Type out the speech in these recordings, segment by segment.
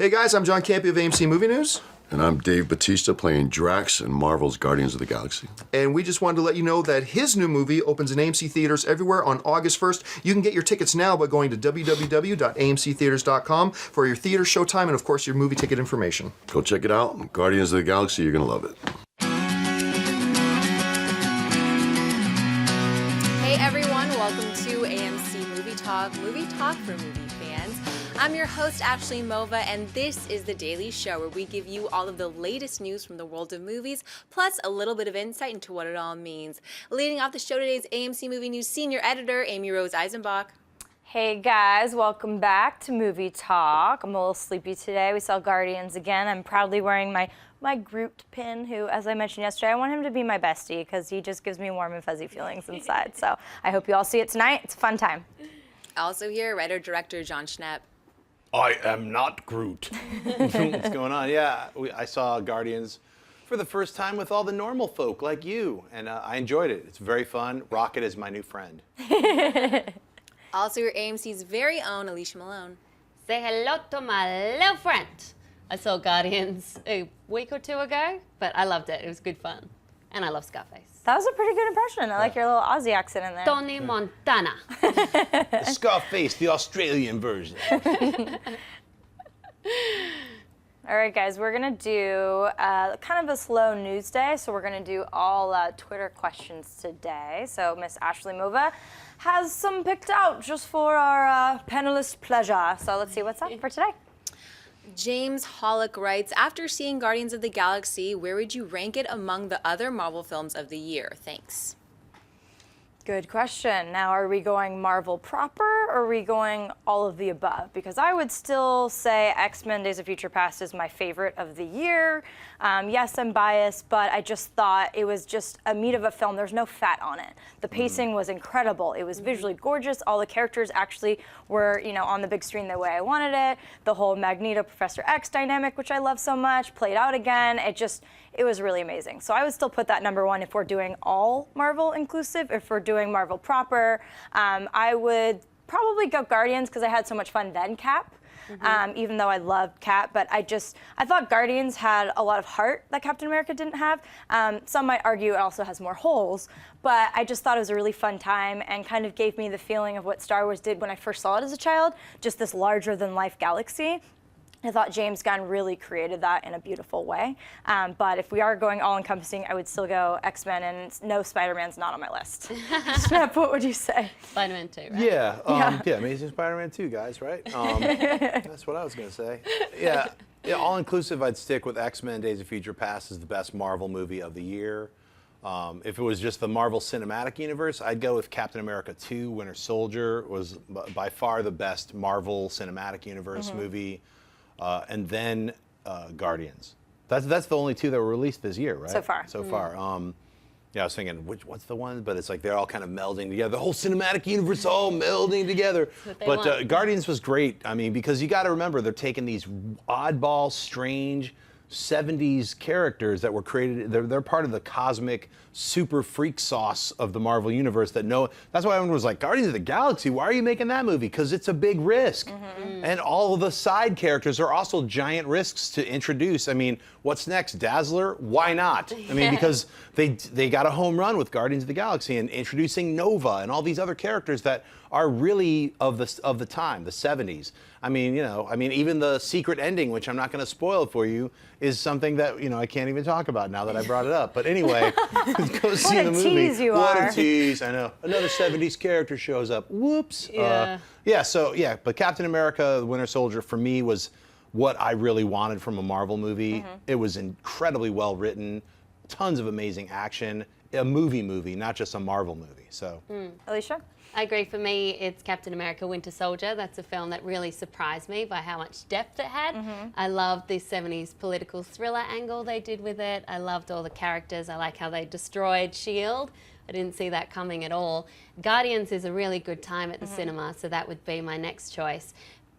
Hey guys, I'm John Campy of AMC Movie News. And I'm Dave Bautista playing Drax in Marvel's Guardians of the Galaxy. And we just wanted to let you know that his new movie opens in AMC theaters everywhere on August 1st. You can get your tickets now by going to www.amctheaters.com for your theater showtime and, of course, your movie ticket information. Go check it out. Guardians of the Galaxy, you're going to love it. Hey everyone, welcome to AMC Movie Talk for movie fans. I'm your host, Ashley Mova, and this is The Daily Show, where we give you all of the latest news from the world of movies, plus a little bit of insight into what it all means. Leading off the show today is AMC Movie News Senior Editor, Amy Rose Eisenbach. Hey guys, welcome back to Movie Talk. I'm a little sleepy today. We saw Guardians again. I'm proudly wearing my Groot pin, who, as I mentioned yesterday, I want him to be my bestie because he just gives me warm and fuzzy feelings inside. So I hope you all see it tonight. It's a fun time. Also here, writer-director John Schnepp. I am not Groot. What's going on? Yeah, I saw Guardians for the first time with all the normal folk like you, and I enjoyed it. It's very fun. Rocket is my new friend. Also your AMC's very own Alicia Malone. Say hello to my little friend. I saw Guardians a week or two ago, but I loved it. It was good fun. And I love Scarface. That was a pretty good impression. I like your little Aussie accent in there. Tony Montana. Scarface, the Australian version. All right, guys, we're going to do kind of a slow news day, so we're going to do all Twitter questions today. So Miss Ashley Mova has some picked out just for our panelist pleasure. So let's see what's up for today. James Hollick writes, after seeing Guardians of the Galaxy, where would you rank it among the other Marvel films of the year? Thanks. Good question. Now, are we going Marvel proper, or are we going all of the above? Because I would still say X-Men Days of Future Past is my favorite of the year. Yes, I'm biased, but I just thought it was just a meat of a film. There's no fat on it. The pacing was incredible. It was visually gorgeous. All the characters actually were, on the big screen the way I wanted it. The whole Magneto Professor X dynamic, which I love so much, played out again. It was really amazing. So I would still put that number one if we're doing all Marvel inclusive. If we're doing Marvel proper, I would probably go Guardians because I had so much fun then Cap. Even though I loved Cap, but I thought Guardians had a lot of heart that Captain America didn't have. Some might argue it also has more holes, but I just thought it was a really fun time and kind of gave me the feeling of what Star Wars did when I first saw it as a child, just this larger-than-life galaxy. I thought James Gunn really created that in a beautiful way. But if we are going all-encompassing, I would still go X-Men, and no, Spider-Man's not on my list. Snap, what would you say? Spider-Man 2, right? Yeah, Amazing Spider-Man 2, guys, right? That's what I was going to say. Yeah, all-inclusive, I'd stick with X-Men Days of Future Past as the best Marvel movie of the year. If it was just the Marvel Cinematic Universe, I'd go with Captain America 2, Winter Soldier was by far the best Marvel Cinematic Universe movie. And then Guardians. That's the only two that were released this year, right? So far. So far. Yeah, I was thinking, what's the one? But it's like they're all kind of melding together. The whole cinematic universe all melding together. But Guardians was great. I mean, because you got to remember, they're taking these oddball, strange 70s characters that were created. They're part of the cosmic super freak sauce of the Marvel universe that's why everyone was like, Guardians of the Galaxy, why are you making that movie? Because it's a big risk. And all of the side characters are also giant risks to introduce. I mean, what's next? Dazzler? Why not? I mean, because they got a home run with Guardians of the Galaxy and introducing Nova and all these other characters that are really of the time, the 70s. I mean, even the secret ending, which I'm not going to spoil for you, is something that, I can't even talk about now that I brought it up. But anyway, go see the movie. What a tease you are. What a tease, I know. Another 70s character shows up. Whoops. Yeah. But Captain America, the Winter Soldier, for me, was what I really wanted from a Marvel movie. It was incredibly well written, tons of amazing action, a movie, not just a Marvel movie. So, Alicia? I agree. For me, it's Captain America Winter Soldier. That's a film that really surprised me by how much depth it had. I loved the 70s political thriller angle they did with it. I loved all the characters. I like how they destroyed S.H.I.E.L.D. I didn't see that coming at all. Guardians is a really good time at the cinema, so that would be my next choice.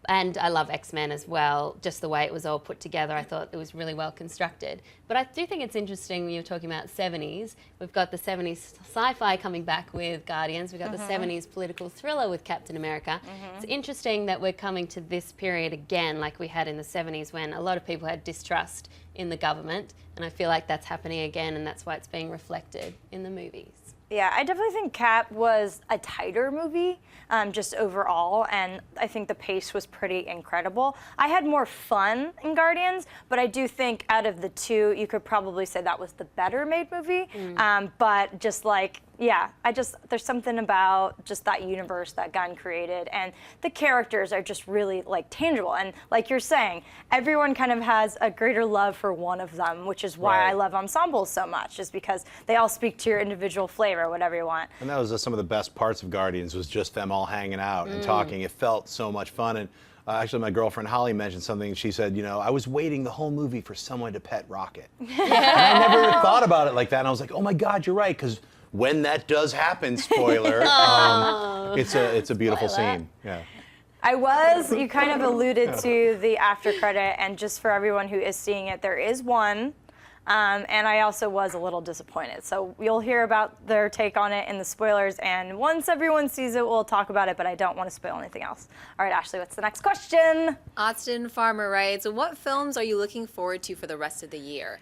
And I love X-Men as well, just the way it was all put together. I thought it was really well constructed. But I do think it's interesting when you're talking about 70s. We've got the 70s sci-fi coming back with Guardians. We've got the 70s political thriller with Captain America. It's interesting that we're coming to this period again like we had in the 70s when a lot of people had distrust in the government. And I feel like that's happening again, and that's why it's being reflected in the movies. Yeah, I definitely think Cap was a tighter movie, just overall, and I think the pace was pretty incredible. I had more fun in Guardians, but I do think out of the two, you could probably say that was the better made movie. But just like, yeah, there's something about just that universe that Gunn created, and the characters are just really like tangible. And like you're saying, everyone kind of has a greater love for one of them, which is why I love ensembles so much, is because they all speak to your individual flavor, whatever you want. And that was some of the best parts of Guardians, was just them all hanging out and talking. It felt so much fun. And actually, my girlfriend Holly mentioned something. She said, you know, I was waiting the whole movie for someone to pet Rocket. And I never thought about it like that. And I was like, oh my God, you're right. Because when that does happen, spoiler, it's a beautiful scene. Yeah. You kind of alluded to the after credit, and just for everyone who is seeing it, there is one. And I also was a little disappointed. So you'll hear about their take on it in the spoilers, and once everyone sees it, we'll talk about it, but I don't want to spoil anything else. All right, Ashley, what's the next question? Austin Farmer writes, what films are you looking forward to for the rest of the year?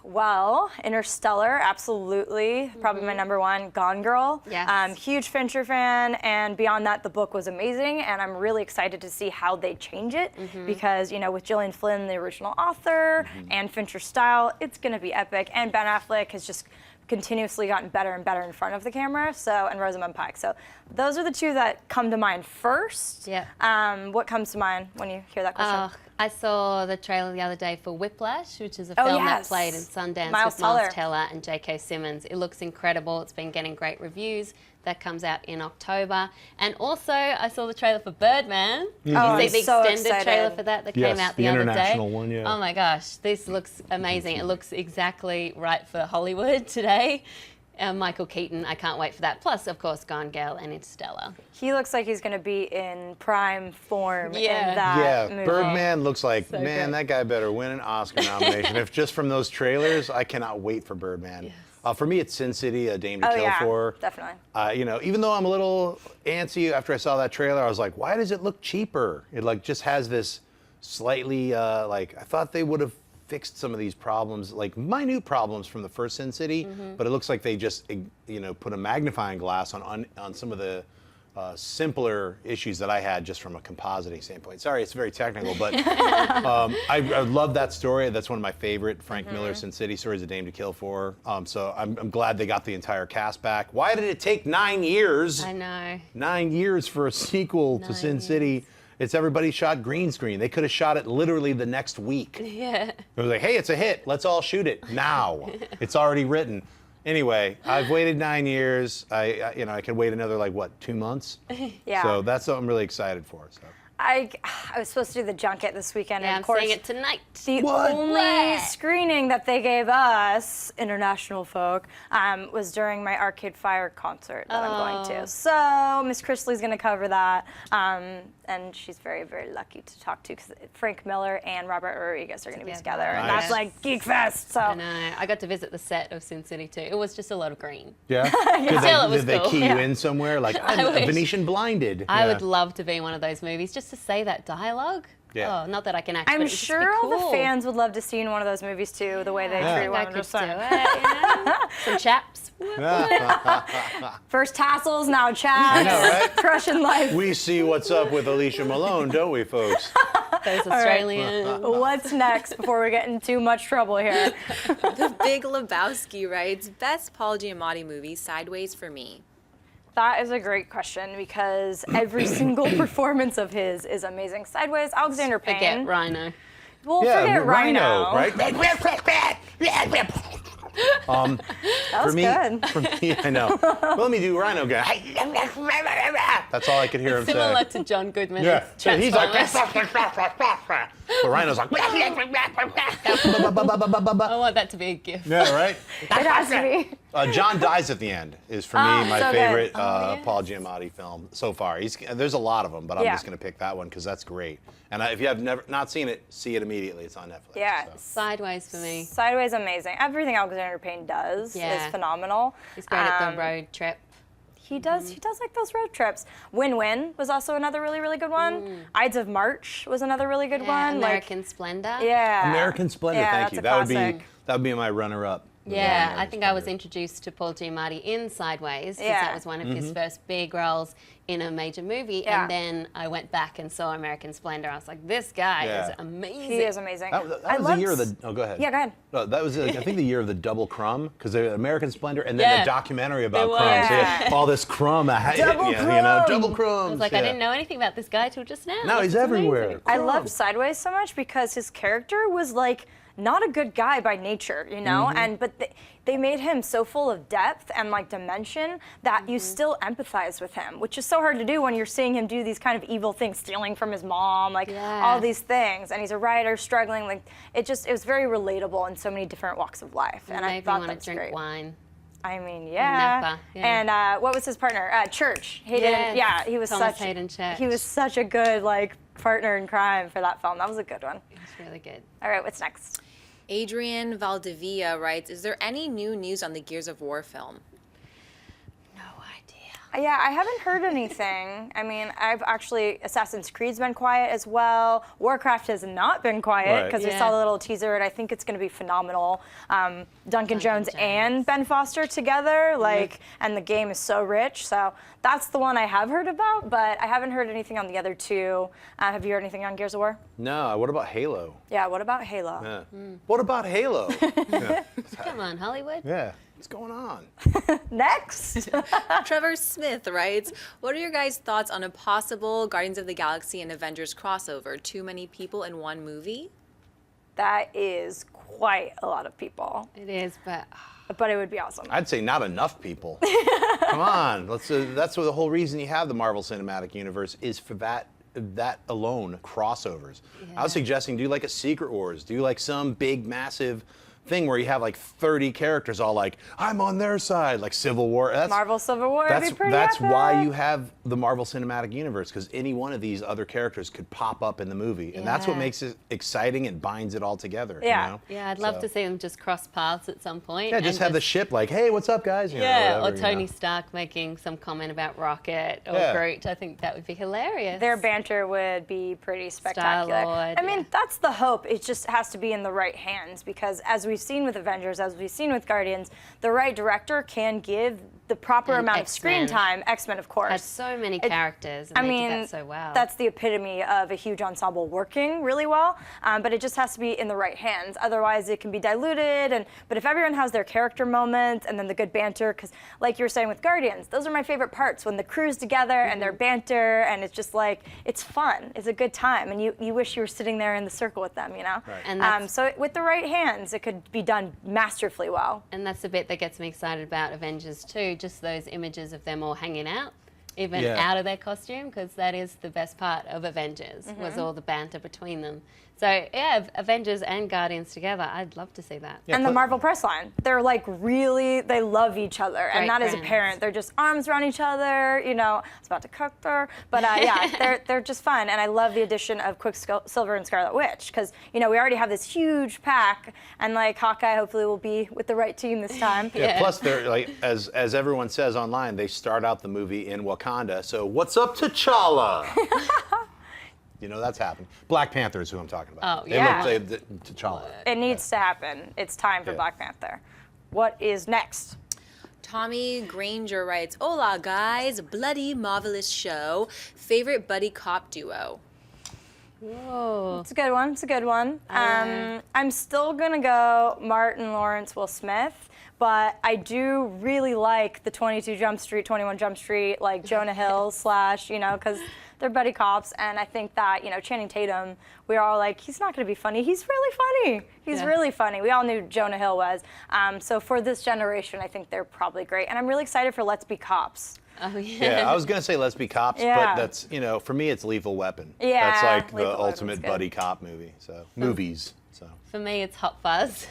Well, Interstellar, absolutely. Probably my number one. Gone Girl. Yes. Huge Fincher fan, and beyond that, the book was amazing, and I'm really excited to see how they change it, because, you know, with Gillian Flynn, the original author, and Fincher's style, it's going to be epic, and Ben Affleck has just continuously gotten better and better in front of the camera, and Rosamund Pike. So those are the two that come to mind first. Yeah. What comes to mind when you hear that question? I saw the trailer the other day for Whiplash, which is a film that played in Sundance with Miles Teller and J.K. Simmons. It looks incredible. It's been getting great reviews. That comes out in October. And also, I saw the trailer for Birdman. Did you see the extended trailer for that came out the other day? international one, yeah. Oh my gosh, this looks amazing. It looks exactly right for Hollywood today. Michael Keaton, I can't wait for that. Plus, of course, Gone Girl and Interstellar. He looks like he's going to be in prime form in that movie. Birdman looks like, So man, great. that guy better win an Oscar nomination. If just from those trailers, I cannot wait for Birdman. Yes. For me, it's Sin City, A Dame to Kill For. Definitely. You know, even though I'm a little antsy after I saw that trailer, I was like, why does it look cheaper? It like just has this slightly, like, I thought they would have fixed some of these problems, like minute problems from the first Sin City, but it looks like they just, you know, put a magnifying glass on some of the simpler issues that I had just from a compositing standpoint. Sorry, it's very technical, but I love that story. That's one of my favorite Frank Miller Sin City stories, A Dame to Kill For. So I'm glad they got the entire cast back. Why did it take 9 years? I know. 9 years for a sequel to Sin City. It's everybody shot green screen. They could have shot it literally the next week. Yeah. It was like, hey, it's a hit. Let's all shoot it now. It's already written. Anyway, I've waited 9 years. I could wait another 2 months. Yeah. So that's what I'm really excited for. So. I was supposed to do the junket this weekend, Yeah, and I'm of course, seeing it tonight. the only screening that they gave us, international folk, was during my Arcade Fire concert that I'm going to. So Miss Chrisley's going to cover that, and she's very, very lucky to talk to, because Frank Miller and Robert Rodriguez are going to be together, and that's like Geek Fest. So I know. I got to visit the set of Sin City too. It was just a lot of green. Yeah? Still, it was Did they cool. key you in somewhere? Like, I'm wish. Venetian blinded. I would love to be in one of those movies just to say that dialogue. Yeah. Oh, not that I can act, I'm but it'd just be sure all cool. the fans would love to see in one of those movies too, the way they I treat think one I could do another. it. Some chaps. First tassels, now chaps. I know, right? Crushing life. We see what's up with Alicia Malone, don't we, folks? Those Australian. What's next before we get in too much trouble here? The Big Lebowski writes, best Paul Giamatti movie, Sideways for me. That is a great question, because every single performance of his is amazing. Sideways, Alexander Payne. Forget Rhino. Well, forget Rhino. right? That was for me, good. For me, I know. Well, let me do Rhino guy. That's all I could hear him Similar say. to John Goodman. Yeah. in So he's like, Transformers. The rhino's like. I want that to be a gift. Yeah, right. It has to be. John Dies at the End is for me my so good. favorite yes. Paul Giamatti film so far. There's a lot of them, but I'm Yeah. just going to pick that one because that's great. And if you have never not seen it, see it immediately. It's on Netflix. Yeah. so. Sideways for me. Sideways amazing. Everything Alexander Payne does Yeah. is phenomenal. He's great at the road trip. He does like those road trips. Win-Win was also another really, really good one. Ides of March was another really good Yeah, one. American Splendor. Yeah. American Splendor. Yeah, Thank that's you. a That classic. would be my runner-up. Yeah, I American think I was Splendor. introduced to Paul Giamatti in Sideways because Yeah. that was one of his first big roles in a major movie. Yeah. And then I went back and saw American Splendor. I was like, this guy Yeah. is amazing. He is amazing. That was the year of the. Oh, go ahead. Yeah, go ahead. That was, I think, the year of the double crumb because the American Splendor and then Yeah. the documentary about There crumb. was. So yeah, all this crumb, Double you know, crumb. double crumbs. I was like, I didn't know anything about this guy till just now. No, This he's is everywhere. amazing. I love Sideways so much because his character was like not a good guy by nature, you know, but they made him so full of depth and like dimension that you still empathize with him, which is so hard to do when you're seeing him do these kind of evil things, stealing from his mom, like Yeah. all these things, and he's a writer struggling. Like it was very relatable in so many different walks of life, and I Made me thought want that's to drink great. wine. I mean, yeah. Napa, yeah. And what was his partner? Church. Yes, He was Thomas such. Hayden Church. He was such a good like partner in crime for that film. That was a good one. It's really good. All right, what's next? Adrian Valdivia writes, is there any new news on the Gears of War film? No idea. Yeah, I haven't heard anything. I mean, Assassin's Creed's been quiet as well. Warcraft has not been quiet Right. because we Yeah. saw the little teaser, and I think it's going to be phenomenal. Duncan Jones and Ben Foster together, and the game is so rich. So that's the one I have heard about, but I haven't heard anything on the other two. Have you heard anything on Gears of War? No, what about Halo? Yeah, what about Halo? Yeah. What about Halo? yeah. Come on, Hollywood. Yeah. What's going on? Next. Trevor Smith writes, what are your guys' thoughts on a possible Guardians of the Galaxy and Avengers crossover? Too many people in one movie? That is quite a lot of people, It is, but but it would be awesome. I'd say not enough people. Come on. That's what the whole reason you have the Marvel Cinematic Universe is for that alone, crossovers. I was suggesting do like a Secret Wars, do like some big, massive thing where you have like 30 characters all like, I'm on their side, like Civil War. Marvel Civil War would be pretty That's why epic. you have the Marvel Cinematic Universe, because any one of these other characters could pop up in the movie. And that's what Yeah. makes it exciting and binds it all together. Yeah. You know? yeah, I'd love So- to see them just cross paths at some point. Yeah, and just have the ship like, hey, what's up, guys? You know, Yeah, whatever, or you Tony know. Stark making some comment about Rocket or Yeah. Groot. I think that would be hilarious. Their banter would be pretty spectacular. Star-Lord, I mean, yeah. that's the hope. It just has to be in the right hands because, as we've seen with Avengers, as we've seen with Guardians, the right director can give the proper And amount of screen X-Men. time. X-Men, of course. had so many characters, and I they mean, did that so well. that's the epitome of a huge ensemble working really well, but it just has to be in the right hands. Otherwise, it can be diluted. But if everyone has their character moments and then the good banter, because like you were saying with Guardians, those are my favorite parts when the crew's together and their banter, and it's just like it's fun. It's a good time, and you wish you were sitting there in the circle with them, you know. Right. And that's- So with the right hands, it could be done masterfully well. And that's the bit that gets me excited about Avengers too, just those images of them all hanging out, even Yeah. out of their costume, because that is the best part of Avengers, was all the banter between them. So yeah, Avengers and Guardians together, I'd love to see that. Yeah, And the put- Marvel press line, they're like really, they love each other, and Great that is friends. apparent. They're just arms around each other, you know. I was about to cook her, but yeah, they're just fun, and I love the addition of Quicksilver and Scarlet Witch because we already have this huge pack, and like Hawkeye hopefully will be with the right team this time. Yeah, Yeah. plus they're like, as everyone says online, they start out the movie in Wakanda. So what's up, T'Challa? That's happening. Black Panther is who I'm talking about. Oh, They yeah. T'Challa. It needs to happen. It's time for Yeah. Black Panther. What is next? Tommy Granger writes, hola guys, bloody marvelous show. Favorite buddy cop duo? Whoa. It's a good one. It's a good one. I'm still gonna go Martin Lawrence, Will Smith, but I do really like the 22 Jump Street, 21 Jump Street, like Jonah Hill / because they're buddy cops, and I think that Channing Tatum, we are all like, he's not gonna be funny. He's really funny. He's Yeah. really funny. We all knew Jonah Hill was. So for this generation, I think they're probably great, and I'm really excited for Let's Be Cops. Oh, yeah. Yeah, I was gonna say Let's Be Cops, Yeah. but that's, you know, for me it's Lethal Weapon. Yeah, That's like Lethal the Weapon's ultimate good. buddy cop movie. So movies. So For me, it's Hot Fuzz.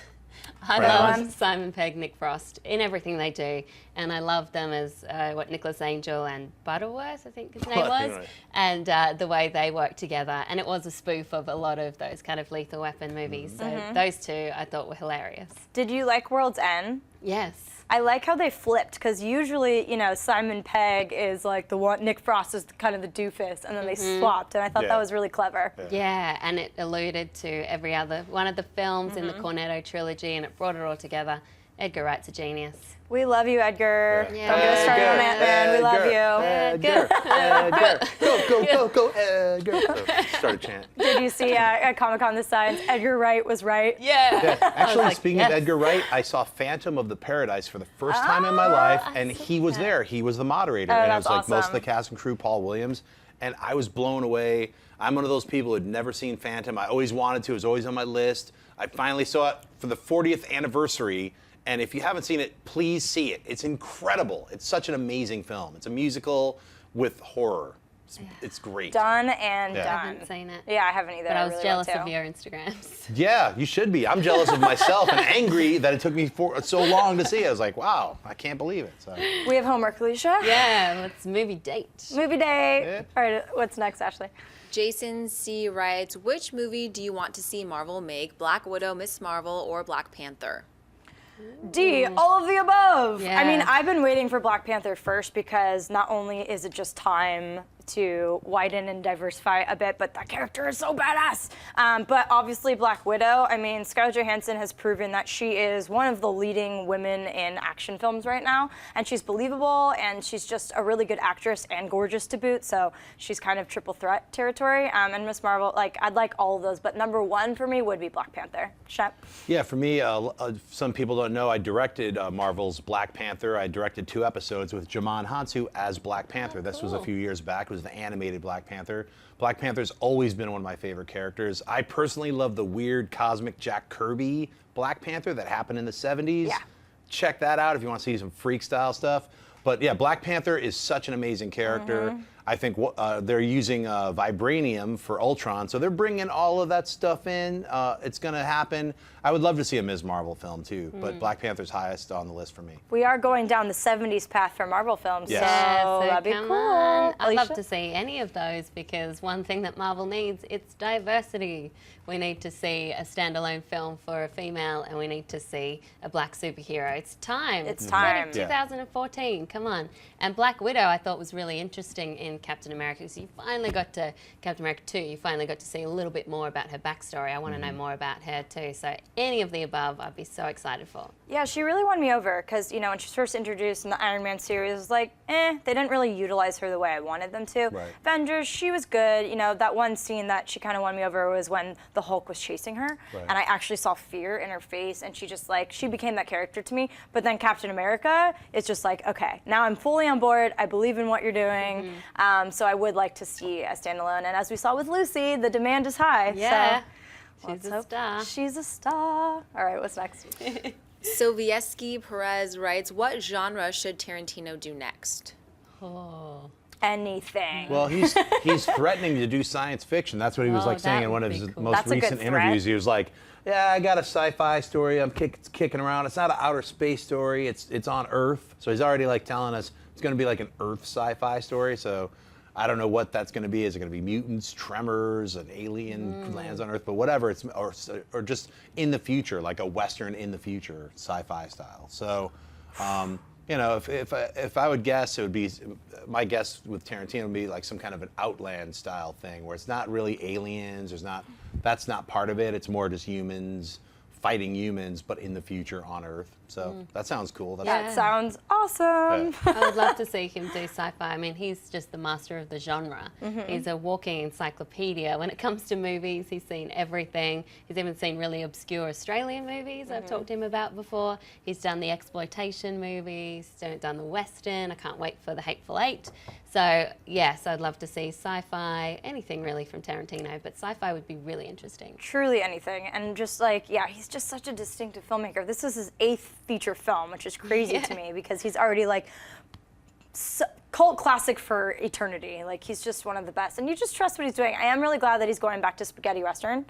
I Right love on. Simon Pegg, Nick Frost in everything they do, and I love them as Nicholas Angel and Butterworth, I think his name was, Right. and the way they work together. And it was a spoof of a lot of those kind of Lethal Weapon movies. So those two I thought were hilarious. Did you like World's End? Yes. I like how they flipped, because usually, you know, Simon Pegg is like the one, Nick Frost is kind of the doofus, and then they swapped, and I thought Yeah. that was really clever. Yeah, and it alluded to every other one of the films in the Cornetto trilogy, and it brought it all together. Edgar Wright's a genius. We love you, Edgar. Yeah. Don't get us started on Ant-Man. We love you. Edgar. Go, Edgar. So, start a chant. Did you see at Comic-Con the signs, Edgar Wright was right? Yeah. Actually, like, speaking yes. of Edgar Wright, I saw Phantom of the Paradise for the first time in my life, and he was there. He was the moderator, and it was that's like most of awesome. the cast and crew, Paul Williams, and I was blown away. I'm one of those people who'd never seen Phantom. I always wanted to. It was always on my list. I finally saw it for the 40th anniversary, and if you haven't seen it, please see it. It's incredible. It's such an amazing film. It's a musical with horror. It's great. Done and Yeah. done. I haven't seen it. Yeah, I haven't either. But I was really jealous want of to. your Instagrams. Yeah, you should be. I'm jealous of myself and angry that it took me so long to see it. I was like, wow, I can't believe it. So. We have homework, Alicia. Yeah, let's movie date. Movie day. Yeah. All right, what's next, Ashley? Jason C. writes, which movie do you want to see Marvel make? Black Widow, Miss Marvel, or Black Panther? D, all of the above. Yeah. I mean, I've been waiting for Black Panther first, because not only is it just time to widen and diversify a bit, but that character is so badass. But obviously Black Widow, I mean, Scarlett Johansson has proven that she is one of the leading women in action films right now, and she's believable, and she's just a really good actress and gorgeous to boot, so she's kind of triple threat territory. And Miss Marvel, like, I'd like all of those, but number one for me would be Black Panther. Shep? Yeah, for me, some people don't know, I directed Marvel's Black Panther. I directed 2 episodes with Jamon Hansu as Black Panther. This was a few years back. It was the animated Black Panther. Black Panther's always been one of my favorite characters. I personally love the weird cosmic Jack Kirby Black Panther that happened in the 70s. Yeah. Check that out if you want to see some freak style stuff. But yeah, Black Panther is such an amazing character. I think they're using vibranium for Ultron, so they're bringing all of that stuff in. It's going to happen. I would love to see a Ms. Marvel film too, but Black Panther's highest on the list for me. We are going down the 70s path for Marvel films, Yes. so So that'd be come cool. on. I'd love Alicia? to see any of those, because one thing that Marvel needs, it's diversity. We need to see a standalone film for a female, and we need to see a black superhero. It's time. It's Ready, time. Yeah. 2014, come on. And Black Widow I thought was really interesting in Captain America, because you finally got to, Captain America 2, you finally got to see a little bit more about her backstory. I want to know more about her too. So any of the above, I'd be so excited for. Yeah, she really won me over, because, you know, when she was first introduced in the Iron Man series, it was like, they didn't really utilize her the way I wanted them to. Right. Avengers, she was good. You know, that one scene that she kind of won me over was when the Hulk was chasing her, Right. and I actually saw fear in her face, and she just, like, she became that character to me. But then Captain America, it's just like, okay, now I'm fully on board. I believe in what you're doing. So I would like to see a standalone. And as we saw with Lucy, the demand is high. Yeah. So She's let's a hope star. she's a star. All right, what's next? Sylvieski Perez writes, what genre should Tarantino do next? Oh. Anything. Well, he's threatening to do science fiction. That's what he was Oh, like saying that in one would of be his cool. most That's a good recent threat. interviews. He was like, "Yeah, I got a sci-fi story. I'm kicking around. It's not an outer space story. It's on Earth." So he's already like telling us it's going to be like an Earth sci-fi story. So I don't know what that's going to be. Is it going to be mutants, tremors, an alien lands on Earth? But whatever, it's or just in the future, like a Western in the future sci-fi style. So. You know, if I would guess, it would be, my guess with Tarantino would be like some kind of an Outland style thing where it's not really aliens. That's not part of it. It's more just humans fighting humans, but in the future on Earth. So that sounds cool. That sounds awesome. I would love to see him do sci-fi. I mean, he's just the master of the genre. He's a walking encyclopedia. When it comes to movies, he's seen everything. He's even seen really obscure Australian movies I've talked to him about before. He's done the exploitation movies, done the Western. I can't wait for the Hateful Eight. So, yes, I'd love to see sci-fi, anything really from Tarantino, but sci-fi would be really interesting. Truly anything. And just like, yeah, he's just such a distinctive filmmaker. This is his 8th feature film, which is crazy to me, because he's already like cult classic for eternity. Like, he's just one of the best, and you just trust what he's doing. I am really glad that he's going back to spaghetti western.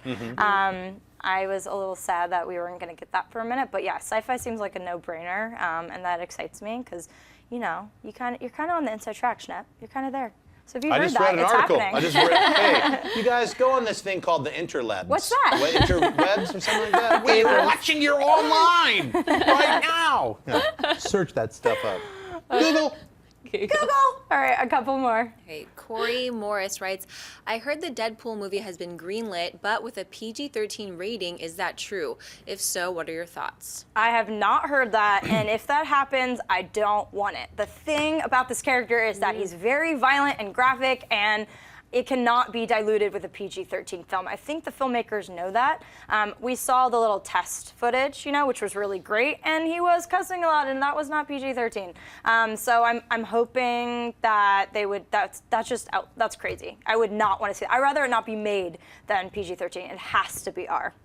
I was a little sad that we weren't going to get that for a minute, but yeah, sci-fi seems like a no-brainer, and that excites me because, you know, you're kind of on the inside track, Schnepp. You're kind of there. So if you I heard just that, read an it's article. happening. I just read, hey, you guys go on this thing called the Interwebs. What's that? What, interwebs or something like that? We're watching your online right now. Yeah. Search that stuff up. Google. Google. All right, a couple more. Okay, Corey Morris writes, I heard the Deadpool movie has been greenlit, but with a PG-13 rating. Is that true? If so, what are your thoughts? I have not heard that, and if that happens, I don't want it. The thing about this character is that he's very violent and graphic, and it cannot be diluted with a PG-13 film. I think the filmmakers know that. We saw the little test footage, you know, which was really great, and he was cussing a lot, and that was not PG-13. So I'm hoping that they would. That's just out. That's crazy. I would not want to see it. I'd rather it not be made than PG-13. It has to be R.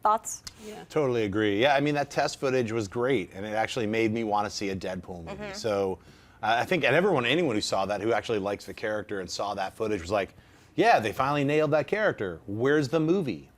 Thoughts? Yeah. Totally agree. Yeah, I mean, that test footage was great, and it actually made me want to see a Deadpool movie. So I think, and anyone who saw that, who actually likes the character and saw that footage, was like, yeah, they finally nailed that character. Where's the movie?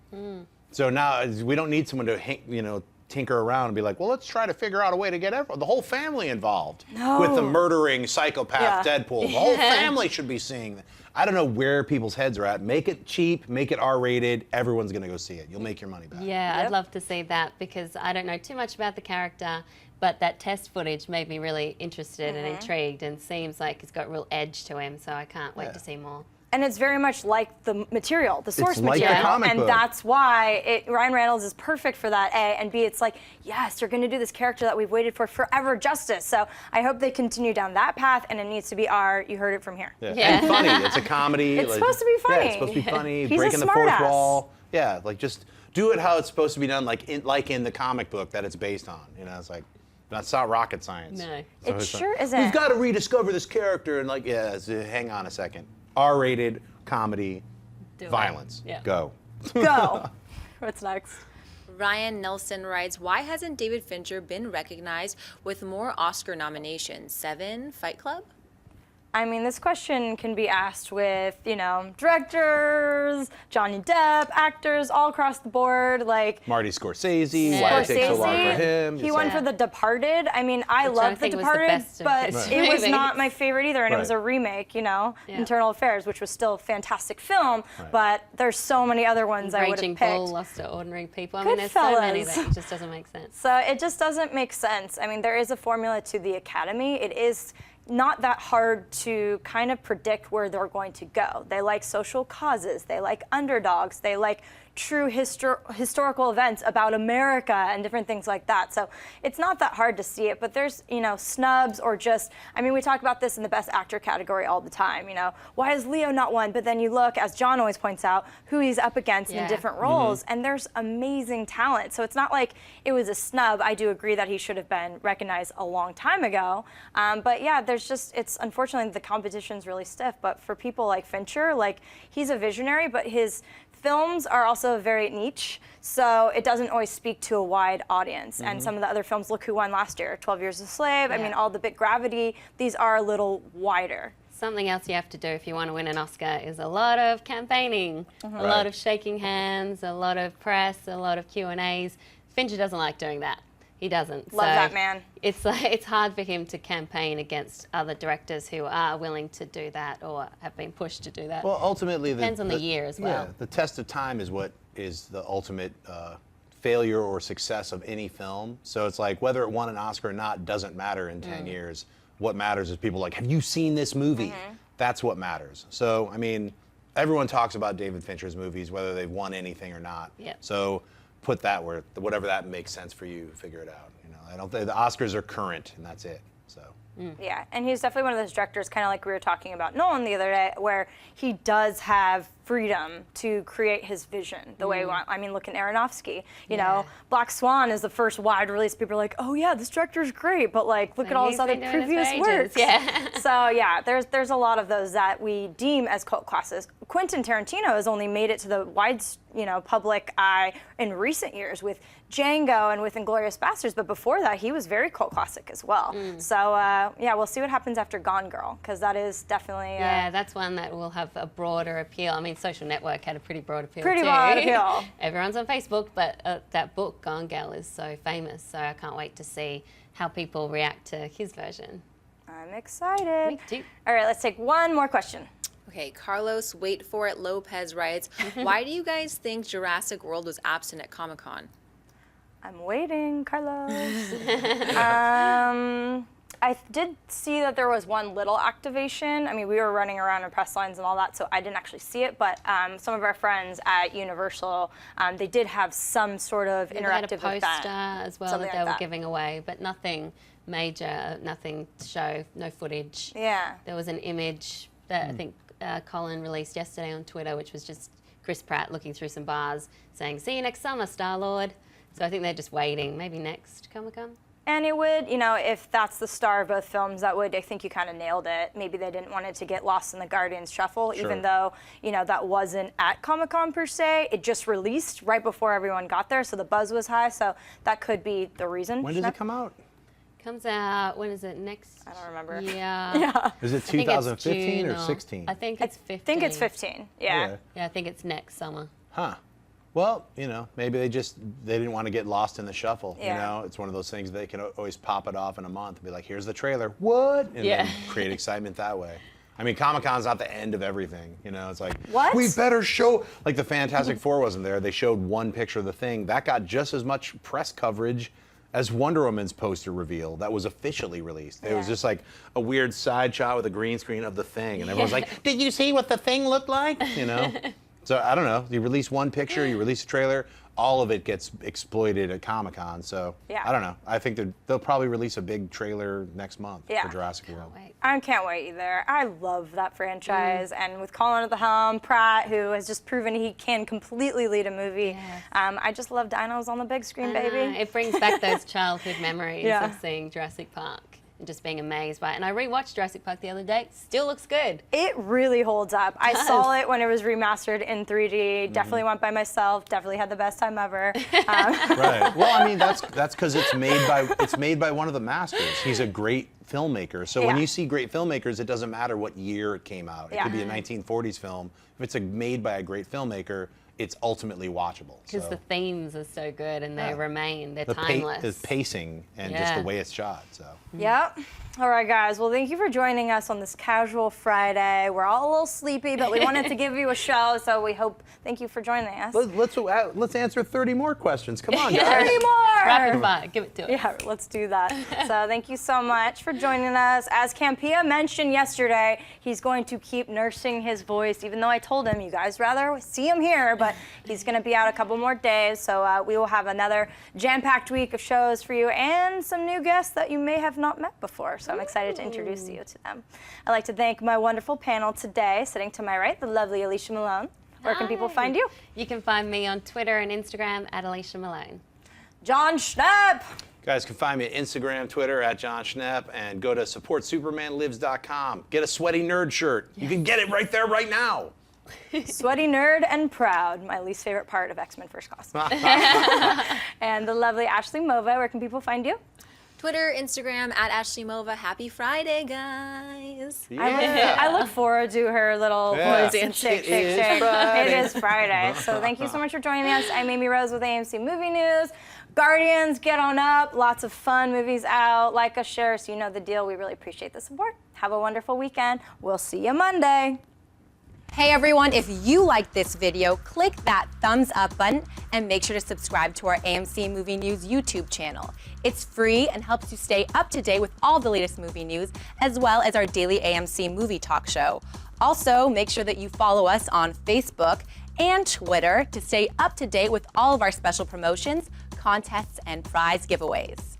So now we don't need someone to, tinker around and be like, well, let's try to figure out a way to get the whole family involved with the murdering psychopath Deadpool. The whole family should be seeing that. I don't know where people's heads are at. Make it cheap, make it R-rated. Everyone's going to go see it. You'll make your money back. Yeah, I'd love to see that because I don't know too much about the character, but that test footage made me really interested and intrigued, and seems like it's got real edge to him, so I can't wait to see more. And it's very much like the material, the source It's like the material, comic and book. that's why Ryan Reynolds is perfect for that. A, and B, it's like, yes, you're going to do this character that we've waited for forever, justice. So I hope they continue down that path, and it needs to be R. You heard it from here. Yeah. And funny. It's a comedy. It's supposed to be funny. Yeah, it's supposed to be funny. He's a breaking the fourth smartass. wall. Yeah, like just do it how it's supposed to be done, like in the comic book that it's based on. You know, it's like that's not rocket science. No. So It it's sure like, isn't. We've got to rediscover this character, and like, hang on a second. R-rated comedy, Do it. violence. Yeah. Go. Go. What's next? Ryan Nelson writes, why hasn't David Fincher been recognized with more Oscar nominations? 7, Fight Club? I mean, this question can be asked with, directors, Johnny Depp, actors, all across the board. Like, Marty Scorsese. Why it takes so long for him. He won for The Departed. I mean, I Which I love The think was the Departed, best of but his it was movies. not my favorite either, and it was a remake, Internal Affairs, which was still a fantastic film, but there's so many other ones I would have Raging picked. Bull, Lost to Ordinary People. I mean, there's so many that Goodfellas. it just doesn't make sense. So it just doesn't make sense. I mean, there is a formula to the Academy. It is not that hard to kind of predict where they're going to go. They like social causes. They like underdogs. They like true historical events about America and different things like that. So it's not that hard to see it, but there's, snubs or just, I mean, we talk about this in the Best Actor category all the time, why has Leo not won? But then you look, as John always points out, who he's up against in different roles, and there's amazing talent. So it's not like it was a snub. I do agree that he should have been recognized a long time ago. But yeah, it's unfortunately the competition's really stiff, but for people like Fincher, he's a visionary, but his films are also very niche, so it doesn't always speak to a wide audience. And some of the other films, look who won last year, 12 Years a Slave, I mean, all the Big Gravity, these are a little wider. Something else you have to do if you want to win an Oscar is a lot of campaigning, a lot of shaking hands, a lot of press, a lot of Q&As. Fincher doesn't like doing that. He doesn't. Love that man. It's hard for him to campaign against other directors who are willing to do that or have been pushed to do that. Well, ultimately, depends on the year as well. Yeah, the test of time is what is the ultimate failure or success of any film. So it's like whether it won an Oscar or not doesn't matter in 10 years. What matters is people like, have you seen this movie? That's what matters. So, I mean, everyone talks about David Fincher's movies, whether they've won anything or not. Yep. So put that where, whatever that makes sense for you, figure it out. I don't think the Oscars are current, and that's it. So. Yeah, and he's definitely one of those directors, kind of like we were talking about Nolan the other day, where he does have freedom to create his vision the way we want. I mean, look at Aronofsky. You know, Black Swan is the first wide release. People are like, oh yeah, this director's great, but look at all his other previous works. Yeah. So yeah, there's a lot of those that we deem as cult classics. Quentin Tarantino has only made it to the wide, public eye in recent years with Django and with Inglourious Basterds, but before that, he was very cult classic as well. So yeah, we'll see what happens after Gone Girl, because that is definitely Yeah, that's one that will have a broader appeal. I mean, Social Network had a pretty broad appeal pretty too. broad appeal. Everyone's on Facebook, but that book, Gone Girl, is so famous. So I can't wait to see how people react to his version. I'm excited. Me too. All right, let's take one more question. Okay, Carlos, wait for it, Lopez writes, why do you guys think Jurassic World was absent at Comic-Con? I'm waiting, Carlos. I did see that there was one little activation. I mean, we were running around in press lines and all that, so I didn't actually see it. But some of our friends at Universal, they did have some sort of They had interactive a poster event. as well something that they like were that. giving away, but nothing major, nothing to show, no footage. Yeah. There was an image that I think Colin released yesterday on Twitter, which was just Chris Pratt looking through some bars saying, "See you next summer, Star-Lord." So I think they're just waiting, maybe next Comic-Con. And it would, you know, if that's the star of both films, that would, I think you kind of nailed it. Maybe they didn't want it to get lost in the Guardians shuffle, Sure. even though, you know, that wasn't at Comic-Con per se. It just released right before everyone got there, so the buzz was high. So that could be the reason. When does it come out? Comes out, when is it, next I don't remember. Yeah. Yeah. Is it I think it's 2015 or June 16? I think it's 15. I think it's 15. Yeah. Okay. Yeah, I think it's next summer. Huh. Well, you know, maybe they didn't want to get lost in the shuffle. Yeah. You know, it's one of those things they can always pop it off in a month and be like, here's the trailer. What? And Yeah. then create excitement that way. I mean, Comic-Con's not the end of everything. You know, it's like, What? we better show, like the Fantastic Four wasn't there. They showed one picture of the Thing. That got just as much press coverage as Wonder Woman's poster reveal that was officially released. It was Yeah. just like a weird side shot with a green screen of the Thing. And everyone's like, did you see what the Thing looked like? You know? So I don't know. You release one picture, you release a trailer, all of it gets exploited at Comic-Con. So Yeah. I don't know. I think they'll probably release a big trailer next month Yeah. for Jurassic World. Wait. I can't wait either. I love that franchise, and with Colin at the helm, Pratt, who has just proven he can completely lead a movie. Yes. I just love dinos on the big screen, baby. It brings back those childhood memories Yeah. of seeing Jurassic Park and just being amazed by it. And I rewatched Jurassic Park the other day. Still looks good. It really holds up. I saw it when it was remastered in 3D. Definitely went by myself. Definitely had the best time ever. Right. Well, I mean that's because it's made by one of the masters. He's a great filmmaker. So when Yeah. you see great filmmakers, it doesn't matter what year it came out. It Yeah. could be a 1940s film. If it's made by a great filmmaker, it's ultimately watchable. Because So the themes are so good and they Yeah. remain. They're the timeless. pacing and just Yeah. the way it's shot. So Yep. All right, guys. Well, thank you for joining us on this casual Friday. We're all a little sleepy, but we wanted to give you a show, so we hope. Thank you for joining us. let's answer 30 more questions. Come on, guys. 30 more. Rapid fire. Give it to us. Yeah, let's do that. So thank you so much for joining us. As Campia mentioned yesterday, he's going to keep nursing his voice, even though I told him you guys rather see him here, but he's going to be out a couple more days. So we will have another jam-packed week of shows for you and some new guests that you may have not met before. So I'm excited to introduce you to them. I'd like to thank my wonderful panel today. Sitting to my right, the lovely Alicia Malone. Where can people Hi. find you? You can find me on Twitter and Instagram at Alicia Malone. John Schnapp. Guys can find me at Instagram, Twitter at John Schnepp, and go to supportsupermanlives.com. Get a sweaty nerd shirt. You can get it right there, right now. Sweaty nerd and proud, my least favorite part of X-Men First Class. And the lovely Ashley Mova, where can people find you? Twitter, Instagram, at Ashley Mova. Happy Friday, guys. I look forward to her little Yeah. voice and shake, It shake, is shake. Friday. It is Friday. So thank you so much for joining us. I'm Amy Rose with AMC Movie News. Guardians, get on up. Lots of fun movies out. Like us, share, so you know the deal. We really appreciate the support. Have a wonderful weekend. We'll see you Monday. Hey everyone, if you liked this video, click that thumbs up button and make sure to subscribe to our AMC Movie News YouTube channel. It's free and helps you stay up to date with all the latest movie news, as well as our daily AMC movie talk show. Also, make sure that you follow us on Facebook and Twitter to stay up to date with all of our special promotions, contests, and prize giveaways.